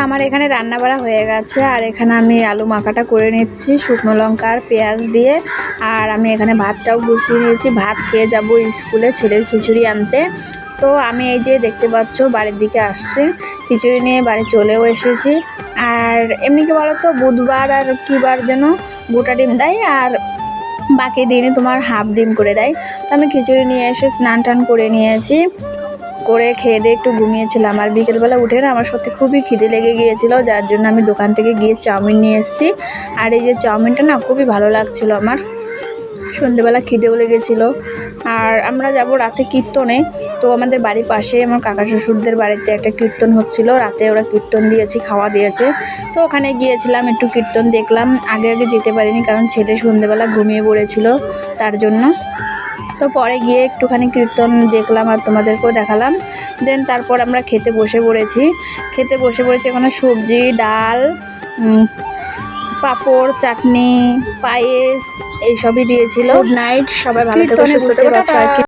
আমার এখানে রান্না বাড়া হয়ে গেছে, আর এখানে আমি আলু মাখাটা করে নিচ্ছি শুকনো লঙ্কা আর পেঁয়াজ দিয়ে। আর আমি এখানে ভাতটাও বসিয়ে নিয়েছি, ভাত খেয়ে যাব স্কুলে ছেলের খিচুড়ি আনতে। তো আমি এই যে দেখতে পাচ্ছ বাড়ির দিকে আসছি, খিচুড়ি নিয়ে বাড়ি চলেও এসেছি। আর এমনি কি বলো তো, বুধবার আর কী বার যেন গোটা ডিম দেয়, আর বাকি দিনে তোমার হাফ ডিম করে দেয়। তো আমি খিচুড়ি নিয়ে এসে স্নান টান করে নিয়েছি, করে খেয়ে দিয়ে একটু ঘুমিয়েছিলাম। আর বিকেলবেলা উঠে না আমার সত্যি খুবই খিদে লেগে গিয়েছিল, যার জন্য আমি দোকান থেকে গিয়ে চাউমিন নিয়ে এসেছি। আর এই যে চাউমিনটা না খুবই ভালো লাগছিল আমার, সন্ধ্যেবেলা খিদেও লেগেছিলো। আর আমরা যাব রাতে কীর্তনে। তো আমাদের বাড়ির পাশে আমার কাকা শ্বশুরদের বাড়িতে একটা কীর্তন হচ্ছিল, রাতে ওরা কীর্তন দিয়েছে, খাওয়া দিয়েছে। তো ওখানে গিয়েছিলাম, একটু কীর্তন দেখলাম। আগে যেতে পারিনি কারণ ছেলে সন্ধ্যেবেলা ঘুমিয়ে পড়েছিল, তার জন্য। তো পরে গিয়ে একটুখানি কীর্তন দেখলাম আর তোমাদেরকেও দেখালাম। দেন তারপর আমরা খেতে বসে পড়েছি। এখানে সবজি, ডাল, পাঁপড়, চাটনি, পায়েস এইসবই দিয়েছিল। গুড নাইট, সবাই ভালো থেকো, কীর্তনে সুস্থ বুঝতে থেকো, পারছো আর টাটা। কি।